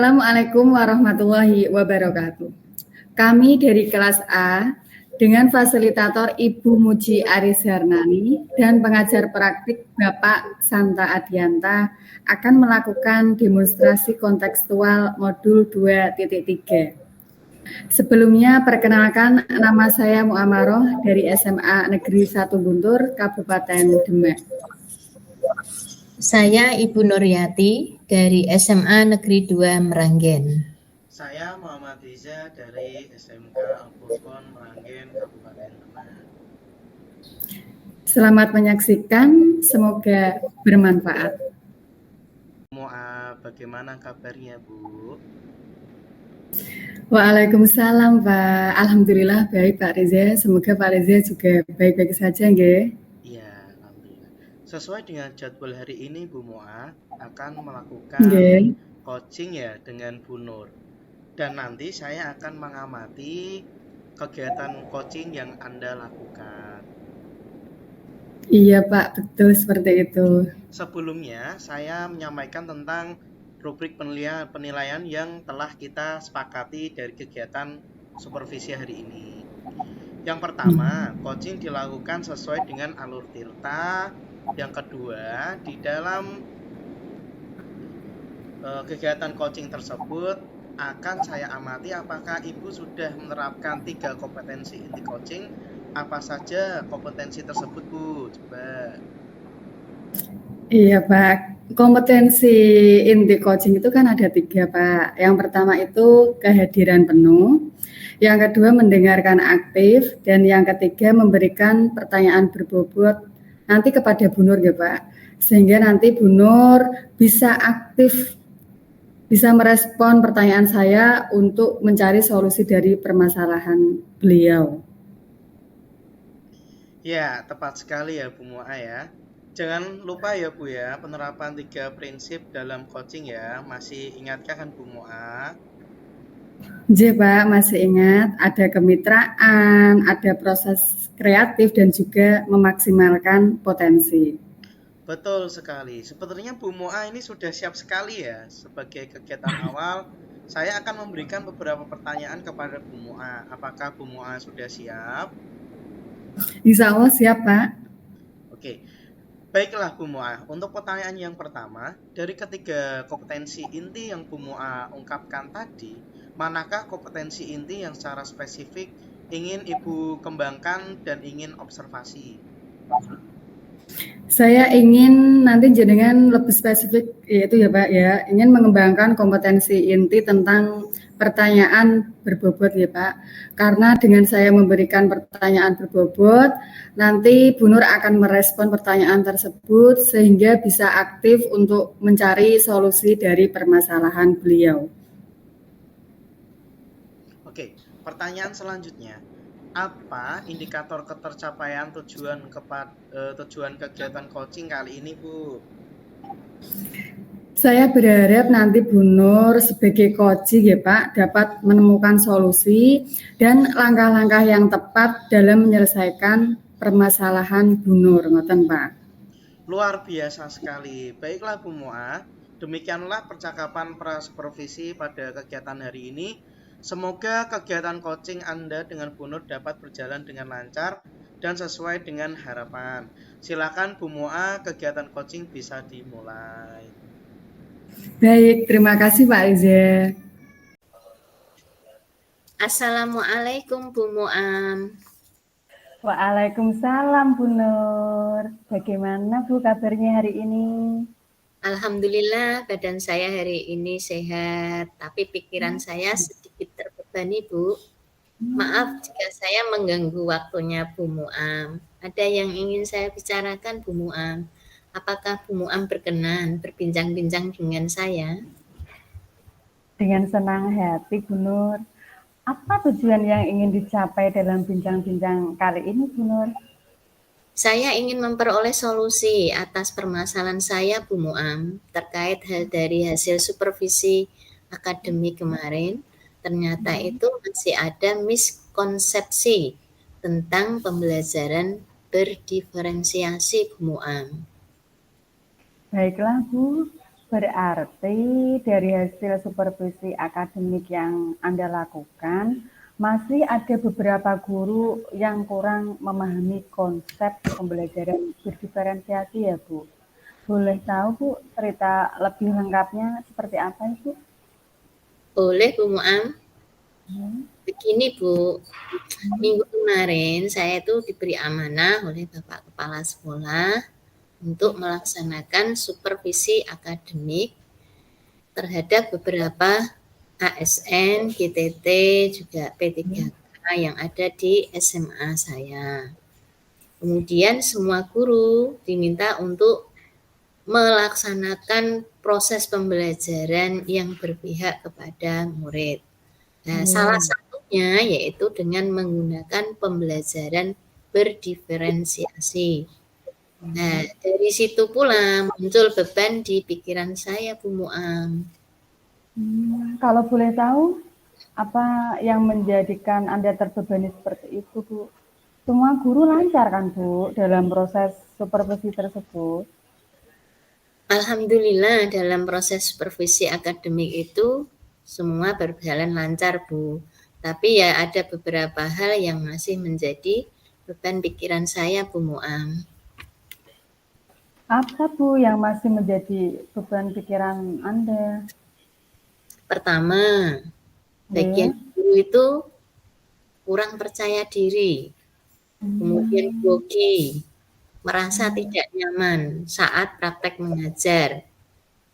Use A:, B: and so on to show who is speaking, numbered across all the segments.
A: Assalamualaikum warahmatullahi wabarakatuh. Kami dari kelas A dengan fasilitator Ibu Muji Aris Harnani dan pengajar praktik Bapak Santa Adianta akan melakukan demonstrasi kontekstual modul 2.3. Sebelumnya perkenalkan, nama saya Muamaroh dari SMA Negeri 1 Guntur, Kabupaten Demak.
B: Saya Ibu Nuryati dari SMA Negeri 2 Meranggen.
C: Saya Muhammad Riza dari SMK Al-Furqon Meranggen, Kabupaten Demak.
A: Selamat menyaksikan, semoga bermanfaat.
C: Bagaimana kabarnya, Bu?
A: Waalaikumsalam, Pak. Alhamdulillah baik, Pak Reza. Semoga Pak Reza juga baik-baik saja, nggih.
C: Iya, alhamdulillah. Sesuai dengan jadwal hari ini, Bu Moa akan melakukan coaching ya dengan Bu Nur. Dan nanti saya akan mengamati kegiatan coaching yang Anda lakukan.
A: Iya, Pak, betul seperti itu.
C: Sebelumnya, saya menyampaikan tentang rubrik penilaian yang telah kita sepakati dari kegiatan supervisi hari ini. Yang pertama, coaching dilakukan sesuai dengan alur tirta. Yang kedua, di dalam kegiatan coaching tersebut akan saya amati apakah Ibu sudah menerapkan 3 kompetensi inti coaching. Apa saja kompetensi tersebut, Bu? Coba.
A: Iya, Pak. Kompetensi inti coaching itu kan ada 3, Pak. Yang pertama itu kehadiran penuh, yang kedua mendengarkan aktif, dan yang ketiga memberikan pertanyaan berbobot nanti kepada Bu Nur ya, Pak. Sehingga nanti Bu Nur bisa aktif, bisa merespon pertanyaan saya untuk mencari solusi dari permasalahan beliau.
C: Ya, tepat sekali ya Bu Moa ya. Jangan lupa ya Bu ya, penerapan 3 prinsip dalam coaching ya. Masih ingatkah kan Bu Moa?
A: Iya, Pak, masih ingat. Ada kemitraan, ada proses kreatif dan juga memaksimalkan potensi.
C: Betul sekali. Sepertinya Bu Moa ini sudah siap sekali ya. Sebagai kegiatan awal, saya akan memberikan beberapa pertanyaan kepada Bu Moa. Apakah Bu Moa sudah siap?
A: Insya Allah siap, Pak.
C: Oke. Baiklah Bu Moa, untuk pertanyaan yang pertama, dari ketiga kompetensi inti yang Bu Moa ungkapkan tadi, manakah kompetensi inti yang secara spesifik ingin Ibu kembangkan dan ingin observasi?
A: Saya ingin nanti jenengan lebih spesifik, yaitu ya Pak ya, ingin mengembangkan kompetensi inti tentang pertanyaan berbobot ya Pak. Karena dengan saya memberikan pertanyaan berbobot, nanti Bu Nur akan merespon pertanyaan tersebut sehingga bisa aktif untuk mencari solusi dari permasalahan beliau.
C: Oke, pertanyaan selanjutnya. Apa indikator ketercapaian tujuan kegiatan coaching kali ini, Bu?
A: Saya berharap nanti Bu Nur sebagai coach ya Pak dapat menemukan solusi dan langkah-langkah yang tepat dalam menyelesaikan permasalahan Bu Nur, ngoten Pak.
C: Luar biasa sekali. Baiklah Bu Moa, demikianlah percakapan pra-supervisi pada kegiatan hari ini. Semoga kegiatan coaching Anda dengan Bu Nur dapat berjalan dengan lancar dan sesuai dengan harapan. Silakan Bu Moa, kegiatan coaching bisa dimulai.
A: Baik, terima kasih Pak Reza.
B: Assalamualaikum Bu Muam.
A: Waalaikumsalam Bu Nur. Bagaimana Bu kabarnya hari ini?
B: Alhamdulillah badan saya hari ini sehat, tapi pikiran saya sedikit terbebani Bu. Maaf jika saya mengganggu waktunya Bu Muam. Ada yang ingin saya bicarakan Bu Muam. Apakah Bu Muam berkenan berbincang-bincang dengan saya?
A: Dengan senang hati Bu Nur. Apa tujuan yang ingin dicapai dalam bincang-bincang kali ini Bu Nur?
B: Saya ingin memperoleh solusi atas permasalahan saya Bu Muam terkait dari hasil supervisi akademik kemarin. Ternyata itu masih ada miskonsepsi tentang pembelajaran berdiferensiasi Bu Muam.
A: Baiklah Bu, Berarti dari hasil supervisi akademik yang Anda lakukan, masih ada beberapa guru yang kurang memahami konsep pembelajaran berdiferensiasi ya Bu. Boleh tahu Bu cerita lebih lengkapnya seperti apa itu?
B: Boleh Bu Muam?
A: Hmm.
B: Begini Bu, minggu kemarin saya itu diberi amanah oleh Bapak Kepala Sekolah untuk melaksanakan supervisi akademik terhadap beberapa ASN, GTT, juga P3K yang ada di SMA saya. Kemudian semua guru diminta untuk melaksanakan proses pembelajaran yang berpihak kepada murid. Nah, salah satunya yaitu dengan menggunakan pembelajaran berdiferensiasi. Nah, dari situ pula muncul beban di pikiran saya, Bu Muam.
A: Kalau boleh tahu, apa yang menjadikan Anda terbebani seperti itu, Bu? Semua guru lancar kan, Bu, dalam proses supervisi tersebut?
B: Alhamdulillah dalam proses supervisi akademik itu semua berjalan lancar, Bu. Tapi ya ada beberapa hal yang masih menjadi beban pikiran saya, Bu Muam.
A: Apa Bu yang masih menjadi beban pikiran Anda?
B: Pertama, bagian guru itu kurang percaya diri, kemudian grogi, merasa tidak nyaman saat praktek mengajar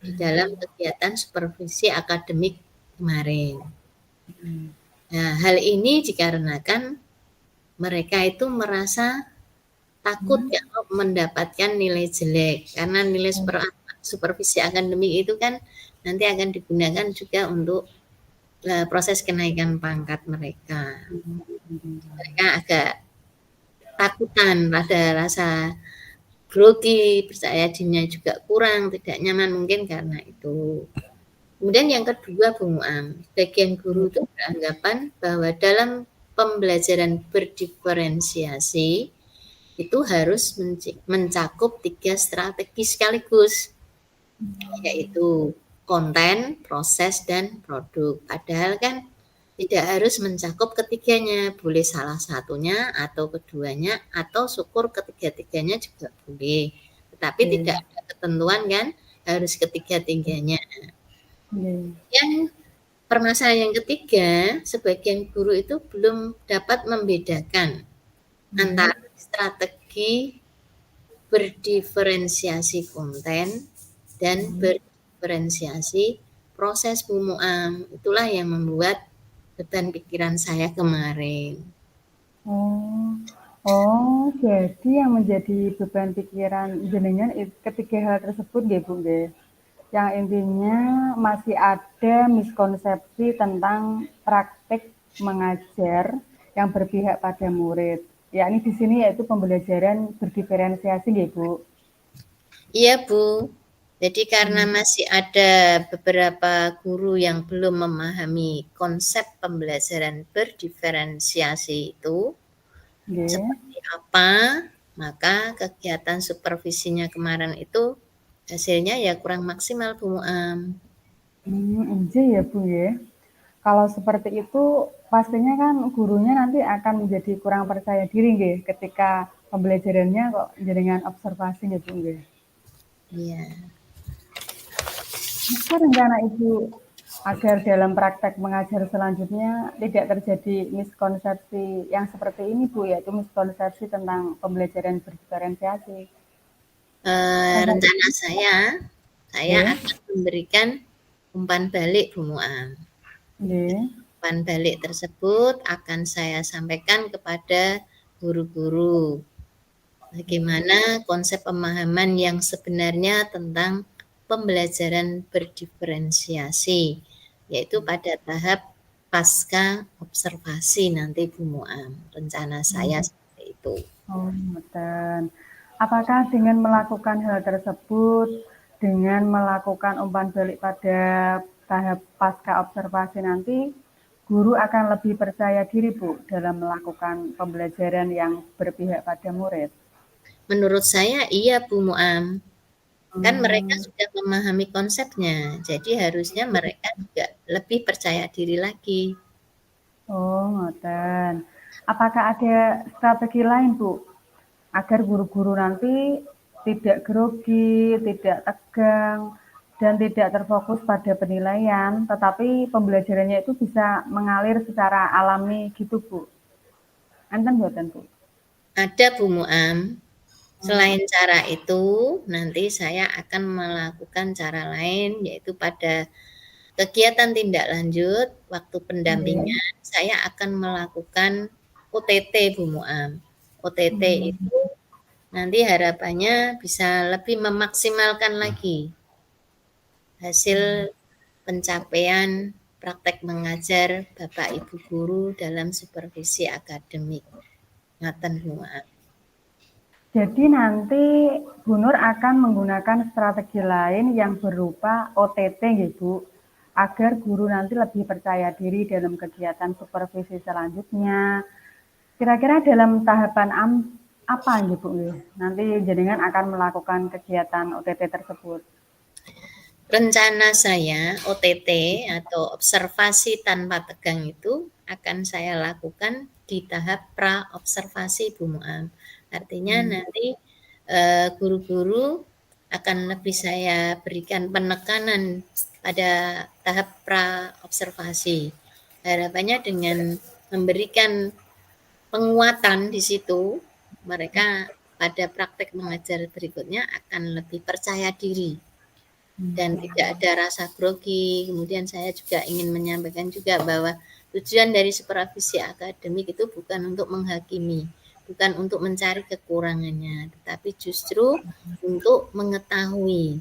B: di dalam kegiatan supervisi akademik kemarin. Nah, hal ini dikarenakan mereka itu merasa takut kalau mendapatkan nilai jelek, karena nilai supervisi akademik itu kan nanti akan digunakan juga untuk proses kenaikan pangkat mereka. Mereka agak takutan, pada rasa grogi, percaya dirinya juga kurang, tidak nyaman mungkin karena itu. Kemudian yang kedua, Bu Muam, bagian guru itu beranggapan bahwa dalam pembelajaran berdiferensiasi itu harus mencakup 3 strategi sekaligus, yaitu konten, proses, dan produk. Padahal kan tidak harus mencakup ketiganya, boleh salah satunya atau keduanya, atau syukur ketiga-tiganya juga boleh. Tetapi tidak ada ketentuan kan, harus ketiga-tiganya. Yang permasalahan yang ketiga, sebagian guru itu belum dapat membedakan antara strategi berdiferensiasi konten dan berdiferensiasi proses, Bu Muam. Itulah yang membuat beban pikiran saya kemarin.
A: Jadi yang menjadi beban pikiran jenengan ketiga hal tersebut nggih Bu nggih. Yang intinya masih ada miskonsepsi tentang praktik mengajar yang berpihak pada murid. Yakni di sini yaitu pembelajaran berdiferensiasi nggih Bu.
B: Iya Bu. Jadi karena masih ada beberapa guru yang belum memahami konsep pembelajaran berdiferensiasi itu seperti apa, maka kegiatan supervisinya kemarin itu hasilnya ya kurang maksimal, Bu Muam.
A: Iya ya Bu ya. Kalau seperti itu pastinya kan gurunya nanti akan menjadi kurang percaya diri nggih ketika pembelajarannya kok jenengan observasi nggih Bu nggih.
B: Iya.
A: Apa rencana Ibu agar dalam praktek mengajar selanjutnya tidak terjadi miskonsepsi yang seperti ini Bu, yaitu miskonsepsi tentang pembelajaran berdiferensiasi?
B: Rencana saya akan memberikan umpan balik, Bu Muam. Umpan balik tersebut akan saya sampaikan kepada guru-guru. Bagaimana konsep pemahaman yang sebenarnya tentang pembelajaran berdiferensiasi, yaitu pada tahap pasca observasi nanti, Bu Muam. Rencana saya seperti itu.
A: Betul. Apakah dengan melakukan hal tersebut, dengan melakukan umpan balik pada tahap pasca observasi nanti, guru akan lebih percaya diri Bu dalam melakukan pembelajaran yang berpihak pada murid?
B: Menurut saya iya, Bu Muam. Kan mereka
A: Hmm.
B: sudah memahami konsepnya, jadi harusnya mereka juga lebih percaya diri lagi.
A: Oh, ngoten. Apakah ada strategi lain, Bu, agar guru-guru nanti tidak grogi, tidak tegang, dan tidak terfokus pada penilaian, tetapi pembelajarannya itu bisa mengalir secara alami gitu, Bu? Enten mboten, Bu?
B: Ada Bu Muam, selain cara itu, nanti saya akan melakukan cara lain, yaitu pada kegiatan tindak lanjut, waktu
A: Nggih.
B: pendampingan, saya akan melakukan OTT Bu Muam. OTT
A: Mmm.
B: itu nanti harapannya bisa lebih memaksimalkan lagi hasil pencapaian praktek mengajar Bapak Ibu guru dalam supervisi akademik. Ngaten Bu Muam.
A: Jadi nanti Bu Nur akan menggunakan strategi lain yang berupa OTT nggih, Bu, agar guru nanti lebih percaya diri dalam kegiatan supervisi selanjutnya. Kira-kira dalam tahapan apa nggih, Bu, nggih? Nanti jenengan akan melakukan kegiatan OTT tersebut?
B: Rencana saya OTT atau observasi tanpa tegang itu akan saya lakukan di tahap pra-observasi Bu Muam. Artinya nanti guru-guru akan lebih saya berikan penekanan pada tahap pra-observasi. Harapannya dengan memberikan penguatan di situ, mereka pada praktek mengajar berikutnya akan lebih percaya diri dan tidak ada rasa grogi. Kemudian saya juga ingin menyampaikan juga bahwa tujuan dari supervisi akademik itu bukan untuk menghakimi, bukan untuk mencari kekurangannya, tetapi justru untuk mengetahui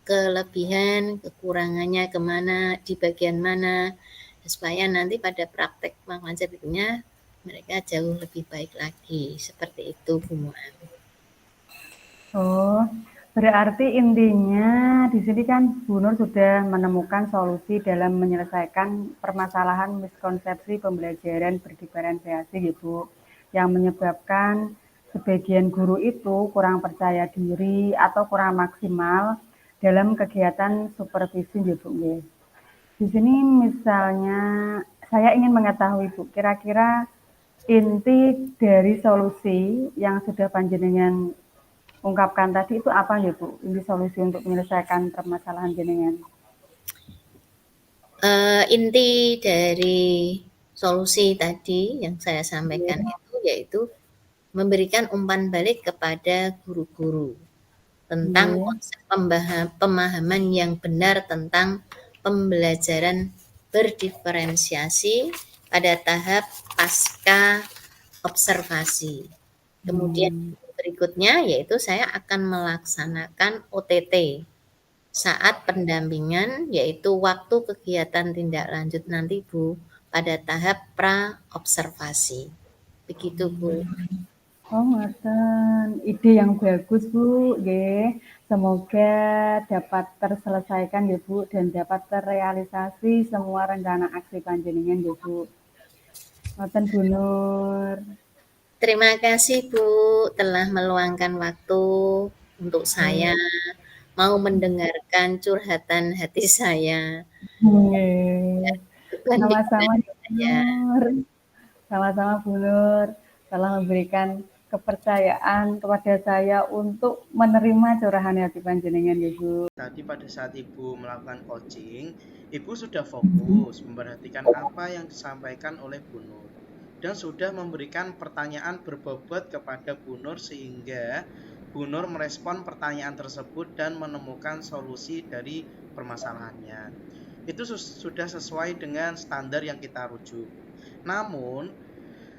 B: kelebihan, kekurangannya kemana, di bagian mana, supaya nanti pada praktek mengajar berikutnya mereka jauh lebih baik lagi. Seperti itu Bu Muan.
A: Oh, berarti intinya di sini kan Bu Nur sudah menemukan solusi dalam menyelesaikan permasalahan miskonsepsi pembelajaran berdiferensiasi gitu, yang menyebabkan sebagian guru itu kurang percaya diri atau kurang maksimal dalam kegiatan supervisi gitu, Bu. Di sini misalnya saya ingin mengetahui Bu, kira-kira inti dari solusi yang sudah panjenengan ungkapkan tadi itu apa ya Bu? Ini solusi untuk menyelesaikan permasalahan jenengan.
B: Inti dari solusi tadi yang saya sampaikan
A: Iya.
B: itu yaitu memberikan umpan balik kepada guru-guru tentang
A: Iya.
B: konsep pemahaman yang benar tentang pembelajaran berdiferensiasi pada tahap pasca observasi. Kemudian
A: Hmm.
B: berikutnya yaitu saya akan melaksanakan OTT saat pendampingan, yaitu waktu kegiatan tindak lanjut nanti Bu, pada tahap pra-observasi. Begitu Bu.
A: Oh, ngoten. Ide yang bagus, Bu, nggih. Semoga dapat terselesaikan ya, Bu, dan dapat terrealisasi semua rencana aksi panjenengan ya, Bu. Ngoten, Bu Nur.
B: Terima kasih Bu telah meluangkan waktu untuk saya,
A: Nggih.
B: mau mendengarkan curhatan hati saya,
A: Nggih.
B: beban
A: Sama-sama,
B: pikiran
A: Bu
B: saya.
A: Nur. Sama-sama, Bu Nur. Telah memberikan kepercayaan kepada saya untuk menerima curahan hati panjenengan ya, Bu.
C: Tadi pada saat Ibu melakukan coaching, Ibu sudah fokus memperhatikan apa yang disampaikan oleh Bu Nur dan sudah memberikan pertanyaan berbobot kepada Bu Nur sehingga Bu Nur merespon pertanyaan tersebut dan menemukan solusi dari permasalahannya. Itu sudah sesuai dengan standar yang kita rujuk. Namun,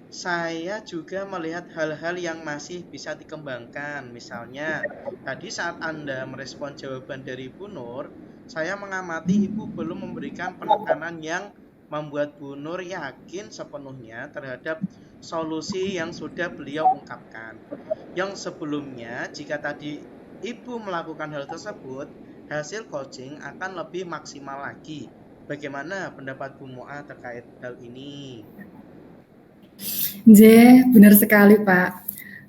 C: saya juga melihat hal-hal yang masih bisa dikembangkan. Misalnya, tadi saat Anda merespon jawaban dari Bu Nur, saya mengamati Ibu belum memberikan penekanan yang membuat Bu Nur yakin sepenuhnya terhadap solusi yang sudah beliau ungkapkan. Yang sebelumnya, jika tadi Ibu melakukan hal tersebut, hasil coaching akan lebih maksimal lagi. Bagaimana pendapat Bu Mu'a terkait hal ini?
A: Nggih, benar sekali, Pak.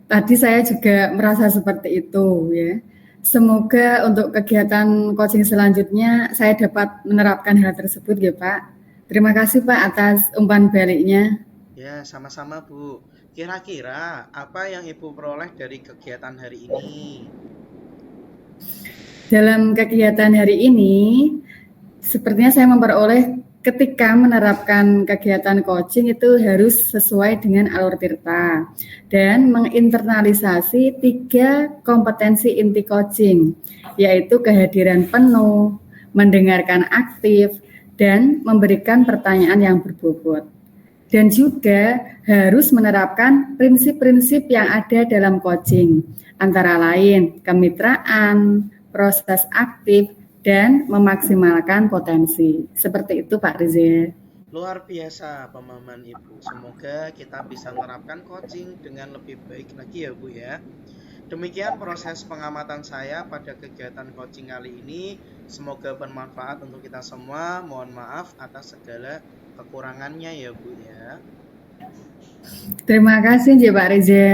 A: Tadi saya juga merasa seperti itu ya. Semoga untuk kegiatan coaching selanjutnya saya dapat menerapkan hal tersebut ya Pak. Terima kasih Pak atas umpan baliknya.
C: Ya, sama-sama Bu. Kira-kira apa yang Ibu peroleh dari kegiatan hari ini?
A: Dalam kegiatan hari ini, sepertinya saya memperoleh ketika menerapkan kegiatan coaching itu harus sesuai dengan alur tirta dan menginternalisasi 3 kompetensi inti coaching, yaitu kehadiran penuh, mendengarkan aktif, dan memberikan pertanyaan yang berbobot. Dan juga harus menerapkan prinsip-prinsip yang ada dalam coaching, antara lain kemitraan, proses aktif, dan memaksimalkan potensi. Seperti itu Pak Riza.
C: Luar biasa pemahaman Ibu. Semoga kita bisa menerapkan coaching dengan lebih baik lagi ya Bu ya. Demikian proses pengamatan saya pada kegiatan coaching kali ini. Semoga bermanfaat untuk kita semua. Mohon maaf atas segala kekurangannya ya Bu ya.
A: Terima kasih Pak Riza.